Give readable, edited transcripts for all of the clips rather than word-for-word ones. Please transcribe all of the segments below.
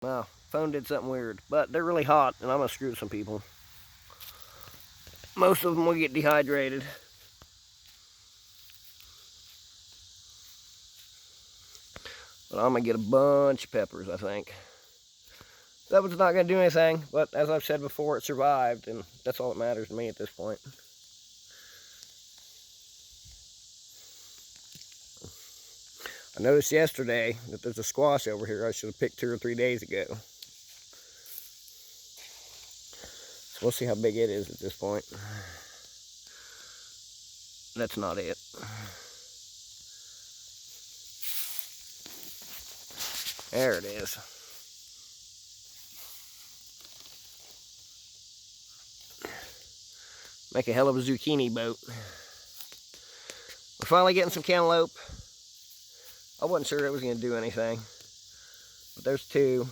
Wow, phone did something weird. But they're really hot, and I'm going to screw some people. Most of them will get dehydrated. But I'm going to get a bunch of peppers, I think. That one's not going to do anything, but as I've said before, it survived, and that's all that matters to me at this point. I noticed yesterday that there's a squash over here I should have picked 2 or 3 days ago. So we'll see how big it is at this point. That's not it. There it is. Make a hell of a zucchini boat. We're finally getting some cantaloupe. I wasn't sure it was going to do anything. But there's 2.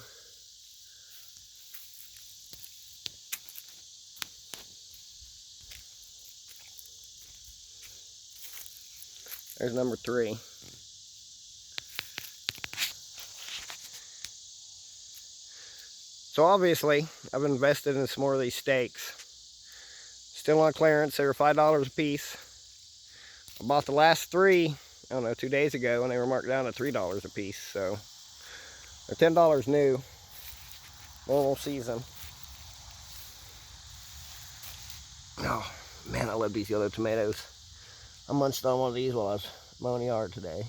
There's number 3. So obviously, I've invested in some more of these steaks. Still on clearance. They were $5 a piece. I bought the last 3, I don't know, 2 days ago, and they were marked down to $3 a piece. So they're $10 new. Normal season. Oh, man, I love these yellow tomatoes. I munched on one of these while I was mowing the yard today.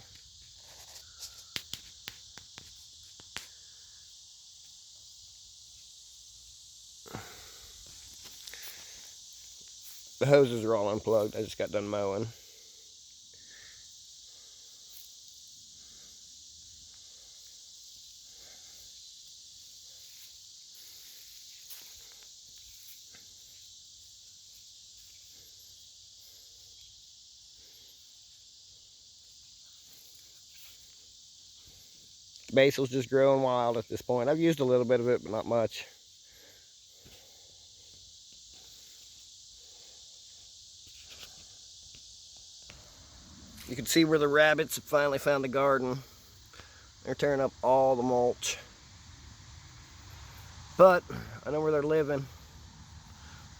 The hoses are all unplugged. I just got done mowing. Basil's just growing wild at this point. I've used a little bit of it, but not much. You can see where the rabbits have finally found the garden. They're tearing up all the mulch. But I know where they're living.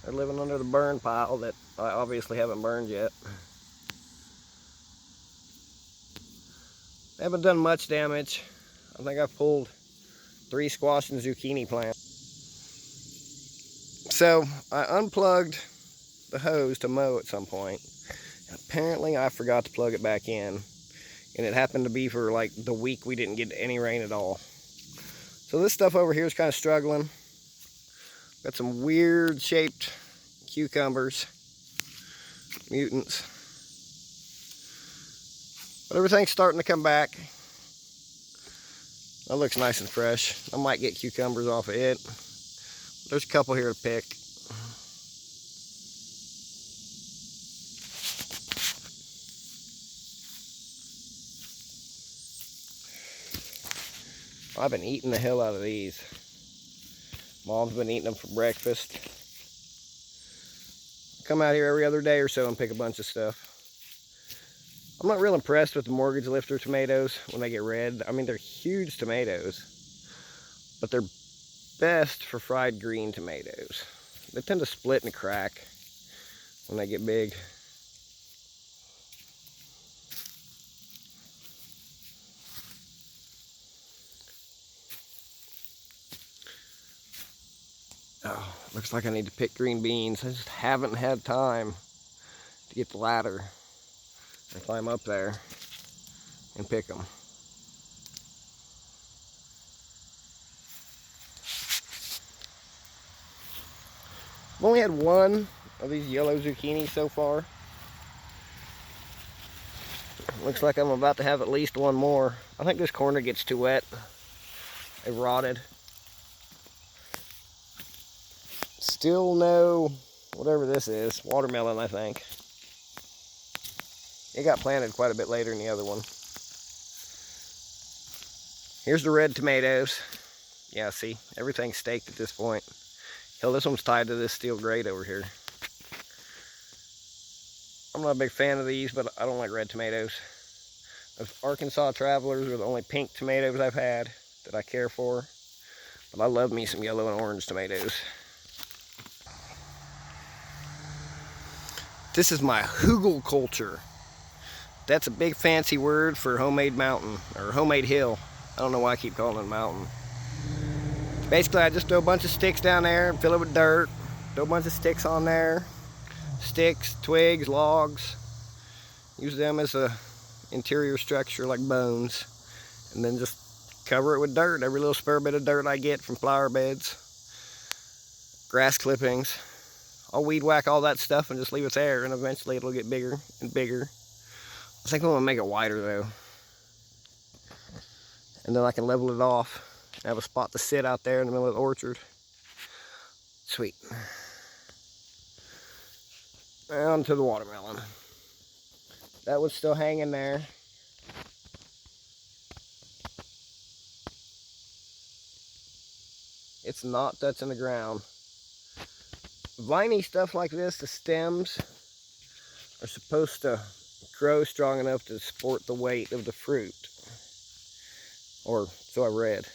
They're living under the burn pile that I obviously haven't burned yet. They haven't done much damage. I think I've pulled 3 squash and zucchini plants. So I unplugged the hose to mow at some point. Apparently I forgot to plug it back in, and it happened to be for like the week we didn't get any rain at all. So this stuff over here is kind of struggling. Got some weird shaped cucumbers, mutants, but everything's starting to come back. That looks nice and fresh. I might get cucumbers off of it. There's a couple here to pick. I've been eating the hell out of these. Mom's been eating them for breakfast. Come out here every other day or so and pick a bunch of stuff. I'm not real impressed with the mortgage lifter tomatoes when they get red. I mean, they're huge tomatoes, but they're best for fried green tomatoes. They tend to split and crack when they get big. Oh, looks like I need to pick green beans. I just haven't had time to get the ladder and climb up there and pick them. I've only had one of these yellow zucchini so far. Looks like I'm about to have at least one more. I think this corner gets too wet. They rotted. Still no, whatever this is, watermelon, I think. It got planted quite a bit later than the other one. Here's the red tomatoes. Yeah, see, everything's staked at this point. Hell, this one's tied to this steel grate over here. I'm not a big fan of these, but I don't like red tomatoes. Those Arkansas Travelers are the only pink tomatoes I've had that I care for. But I love me some yellow and orange tomatoes. This is my heugelculture. That's a big fancy word for homemade mountain, or homemade hill. I don't know why I keep calling it a mountain. Basically, I just throw a bunch of sticks down there and fill it with dirt. Throw a bunch of sticks on there. Sticks, twigs, logs. Use them as a interior structure like bones. And then just cover it with dirt. Every little spare bit of dirt I get from flower beds. Grass clippings. I'll weed whack all that stuff and just leave it there, and eventually it'll get bigger and bigger. I think I'm gonna make it wider though. And then I can level it off. Have a spot to sit out there in the middle of the orchard. Sweet. On to the watermelon. That one's still hanging there. It's not touching the ground. Viney stuff like this, the stems are supposed to grow strong enough to support the weight of the fruit. Or so I read.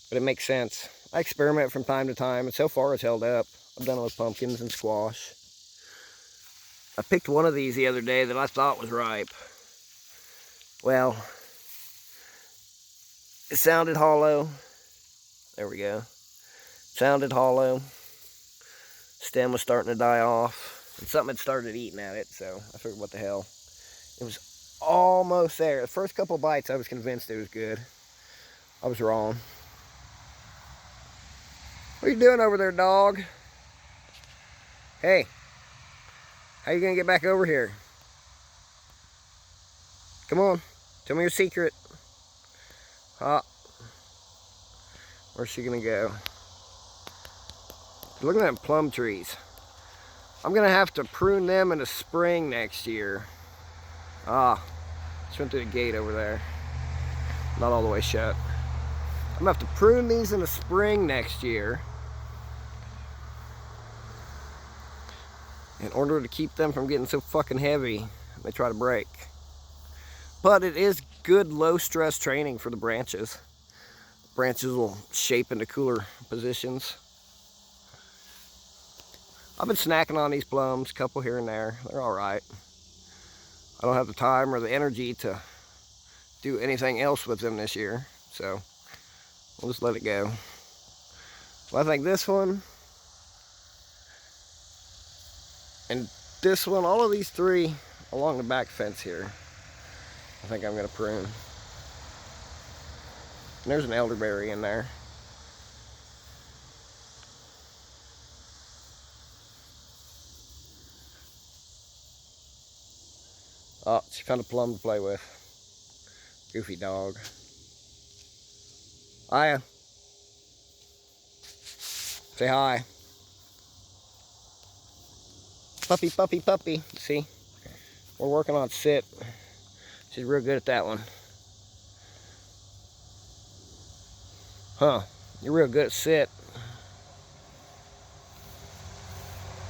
But it makes sense. I experiment from time to time, and so far it's held up. I've done it with pumpkins and squash. I picked one of these the other day that I thought was ripe. Well, it sounded hollow. There we go. Sounded hollow. Stem was starting to die off. And something had started eating at it, so I figured, what the hell. It was almost there. The first couple bites, I was convinced it was good. I was wrong. What are you doing over there, dog? Hey. How you gonna get back over here? Come on. Tell me your secret. Where's she gonna go? Look at them plum trees. I'm gonna have to prune them in the spring next year. Just went through the gate over there. Not all the way shut. I'm gonna have to prune these in the spring next year in order to keep them from getting so fucking heavy they try to break. But it is good low stress training for the branches. Branches will shape into cooler positions. I've been snacking on these plums, a couple here and there. They're all right. I don't have the time or the energy to do anything else with them this year, so we'll just let it go. Well, I think this one and this one, all of these three along the back fence here, I think I'm gonna prune. And there's an elderberry in there. Oh, she found a plum to play with. Goofy dog. Hiya. Say hi. Puppy, puppy, puppy. See? We're working on sit. She's real good at that one. Huh. You're real good at sit.